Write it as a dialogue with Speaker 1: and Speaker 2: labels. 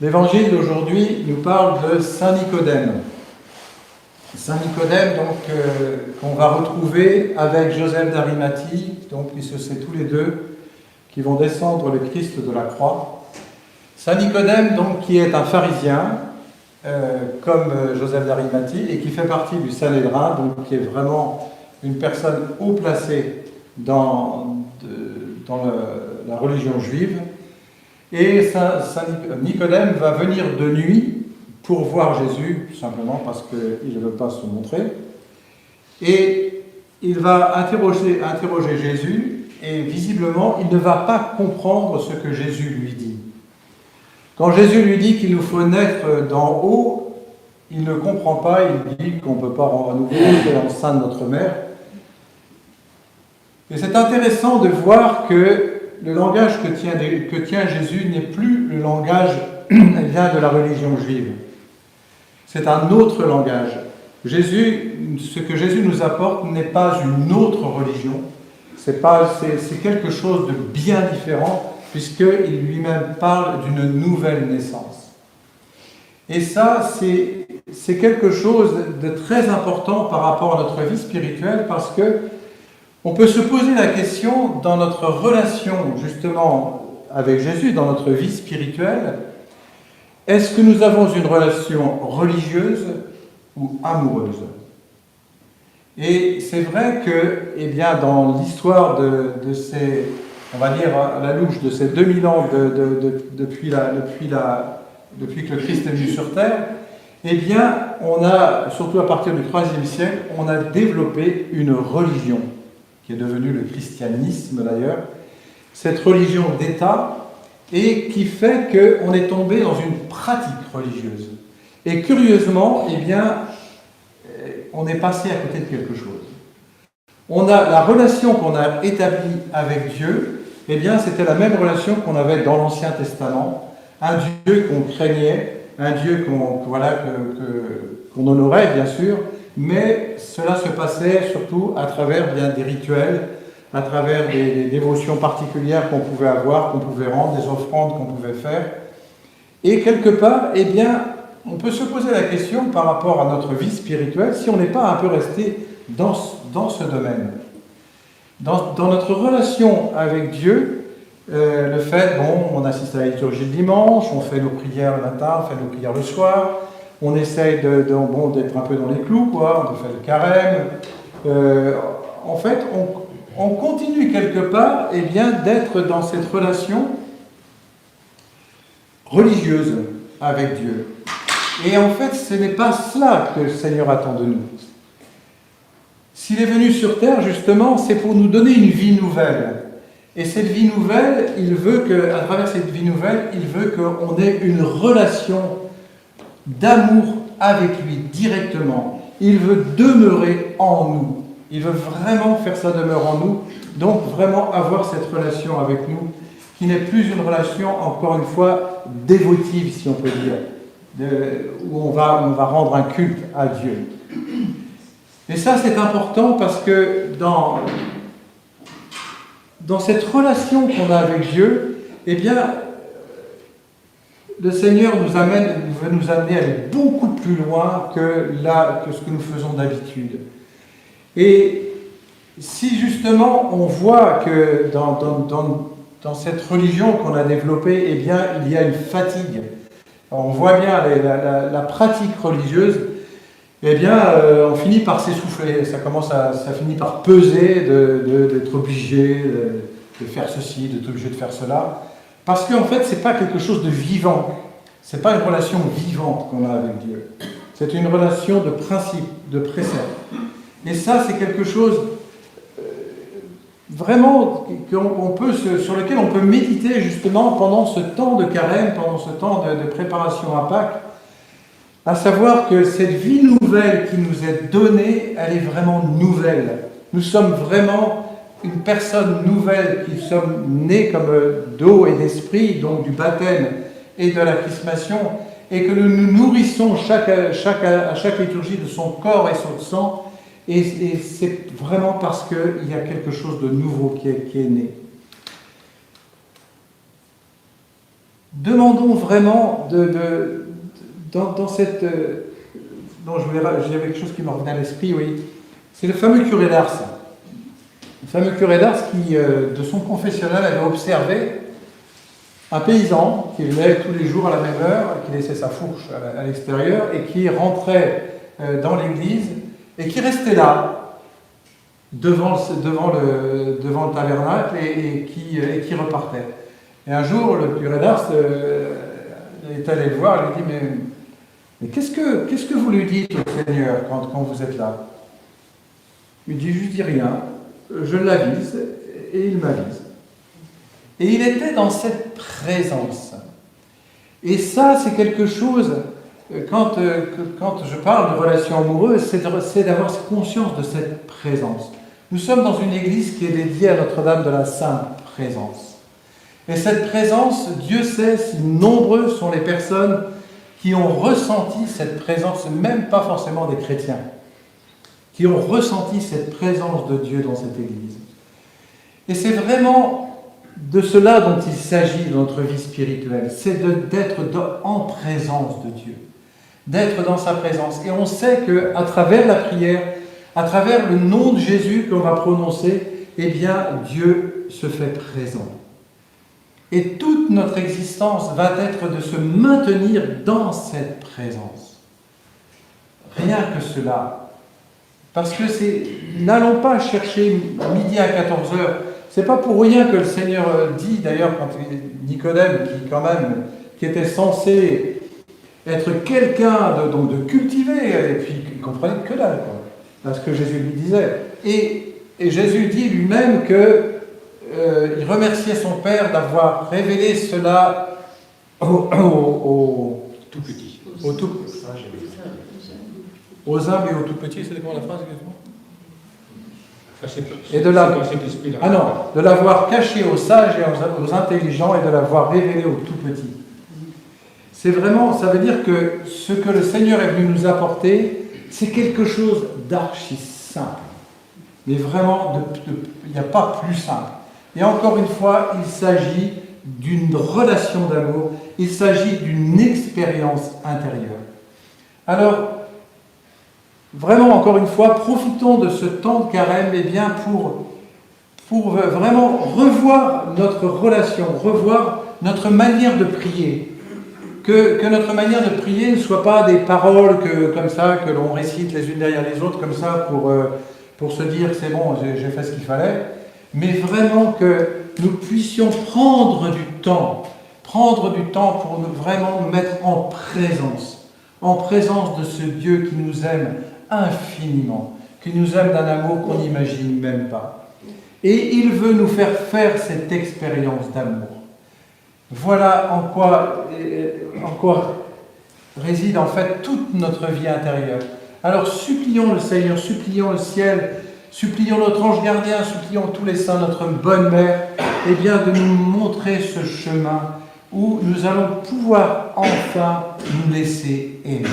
Speaker 1: L'évangile d'aujourd'hui nous parle de Saint Nicodème. Saint Nicodème, qu'on va retrouver avec Joseph d'Arimathie, puisque c'est tous les deux qui vont descendre le Christ de la croix. Saint Nicodème, qui est un pharisien, comme Joseph d'Arimathie, et qui fait partie du Sanhédrin, qui est vraiment une personne haut placée dans la religion juive. Et Saint Nicodème va venir de nuit pour voir Jésus, tout simplement parce qu'il ne veut pas se montrer. Et il va interroger Jésus, et visiblement, il ne va pas comprendre ce que Jésus lui dit. Quand Jésus lui dit qu'il nous faut naître d'en haut, il ne comprend pas, il dit qu'on ne peut pas à nouveau rentrer dans le sein de notre mère. Et c'est intéressant de voir que le langage que tient Jésus n'est plus le langage de la religion juive. C'est un autre langage. Ce que Jésus nous apporte n'est pas une autre religion, c'est quelque chose de bien différent, puisqu'il lui-même parle d'une nouvelle naissance. Et ça, c'est quelque chose de très important par rapport à notre vie spirituelle, parce que on peut se poser la question, dans notre relation justement avec Jésus, dans notre vie spirituelle, est-ce que nous avons une relation religieuse ou amoureuse? Et c'est vrai que, dans l'histoire de ces, on va dire à la louche, de ces 2000 ans depuis que le Christ est venu sur terre, on a, surtout à partir du IIIe siècle, on a développé une religion, qui est devenue le christianisme d'ailleurs, cette religion d'État, et qui fait qu'on est tombé dans une pratique religieuse. Et curieusement, on est passé à côté de quelque chose. On a la relation qu'on a établie avec Dieu, c'était la même relation qu'on avait dans l'Ancien Testament, un Dieu qu'on craignait, un Dieu qu'on honorait bien sûr, mais cela se passait surtout à travers des rituels, à travers des dévotions particulières qu'on pouvait avoir, qu'on pouvait rendre, des offrandes qu'on pouvait faire. Et quelque part, on peut se poser la question par rapport à notre vie spirituelle, si on n'est pas un peu resté dans ce domaine. Dans notre relation avec Dieu, le fait, on assiste à la liturgie le dimanche, on fait nos prières le matin, on fait nos prières le soir, on essaye d'être un peu dans les clous, on fait le carême. En fait, on continue quelque part d'être dans cette relation religieuse avec Dieu. Et en fait, ce n'est pas cela que le Seigneur attend de nous. S'il est venu sur terre, justement, c'est pour nous donner une vie nouvelle. Et cette vie nouvelle, à travers cette vie nouvelle, il veut qu'on ait une relation d'amour avec lui directement. Il veut demeurer en nous. Il veut vraiment faire sa demeure en nous, donc vraiment avoir cette relation avec nous, qui n'est plus une relation, encore une fois, dévotive, si on peut dire, où on va rendre un culte à Dieu. Et ça, c'est important parce que dans cette relation qu'on a avec Dieu, le Seigneur veut nous amener à aller beaucoup plus loin que ce que nous faisons d'habitude. Et si justement on voit que dans cette religion qu'on a développée, il y a une fatigue. On voit bien la pratique religieuse, on finit par s'essouffler, ça finit par peser d'être obligé de faire ceci, d'être obligé de faire cela. Parce qu'en fait, ce n'est pas quelque chose de vivant. Ce n'est pas une relation vivante qu'on a avec Dieu. C'est une relation de principe, de précepte. Et ça, c'est quelque chose vraiment sur lequel on peut méditer justement pendant ce temps de carême, pendant ce temps de préparation à Pâques, à savoir que cette vie nouvelle qui nous est donnée, elle est vraiment nouvelle. Nous sommes vraiment une personne nouvelle, qui sommes nés comme d'eau et d'esprit, donc du baptême et de la chrismation, et que nous nous nourrissons à chaque liturgie de son corps et son sang, et c'est vraiment parce qu'il y a quelque chose de nouveau qui est né. demandons vraiment dans cette... non, j'avais quelque chose qui me revenait à l'esprit, oui. C'est le fameux curé d'Ars. Le fameux curé d'Ars qui, de son confessionnal, avait observé un paysan qui venait tous les jours à la même heure, qui laissait sa fourche à l'extérieur et qui rentrait dans l'église et qui restait là, devant le tabernacle et qui repartait. Et un jour, le curé d'Ars est allé le voir et lui dit mais qu'est-ce que vous lui dites au Seigneur quand vous êtes là? Il dit, je ne dis rien, je l'avise et il m'avise. Et il était dans cette présence. Et ça, c'est quelque chose, quand je parle de relation amoureuse, c'est d'avoir conscience de cette présence. Nous sommes dans une église qui est dédiée à Notre-Dame de la Sainte Présence. Et cette présence, Dieu sait si nombreux sont les personnes qui ont ressenti cette présence, même pas forcément des chrétiens, qui ont ressenti cette présence de Dieu dans cette église. Et c'est vraiment de cela dont il s'agit dans notre vie spirituelle, c'est d'être en présence de Dieu, d'être dans sa présence. Et on sait qu'à travers la prière, à travers le nom de Jésus qu'on va prononcer, eh bien, Dieu se fait présent. Et toute notre existence va être de se maintenir dans cette présence. Rien que cela. Parce que n'allons pas chercher midi à 14h. C'est pas pour rien que le Seigneur dit, d'ailleurs, quand Nicodème, qui était censé être quelqu'un de cultivé, et puis il ne comprenait que dalle, quoi, à ce que Jésus lui disait. Et Jésus dit lui-même il remerciait son Père d'avoir révélé cela aux tout petits. Aux humbles et aux tout petits, c'est comment la phrase exactement? Et de l'avoir caché aux sages et aux intelligents et de l'avoir révélé aux tout petits. C'est vraiment, ça veut dire que ce que le Seigneur est venu nous apporter, c'est quelque chose d'archi simple. Mais vraiment, il n'y a pas plus simple. Et encore une fois, il s'agit d'une relation d'amour, il s'agit d'une expérience intérieure. Alors, vraiment, encore une fois, profitons de ce temps de carême pour vraiment revoir notre relation, revoir notre manière de prier. Que notre manière de prier ne soit pas des paroles comme ça, que l'on récite les unes derrière les autres, comme ça, pour se dire c'est bon, j'ai fait ce qu'il fallait, mais vraiment que nous puissions prendre du temps pour nous vraiment mettre en présence de ce Dieu qui nous aime infiniment, qui nous aime d'un amour qu'on n'imagine même pas. Et il veut nous faire faire cette expérience d'amour. Voilà en quoi réside en fait toute notre vie intérieure. Alors supplions le Seigneur, supplions le ciel, supplions notre ange gardien, supplions tous les saints, notre bonne mère, eh bien de nous montrer ce chemin où nous allons pouvoir enfin nous laisser aimer.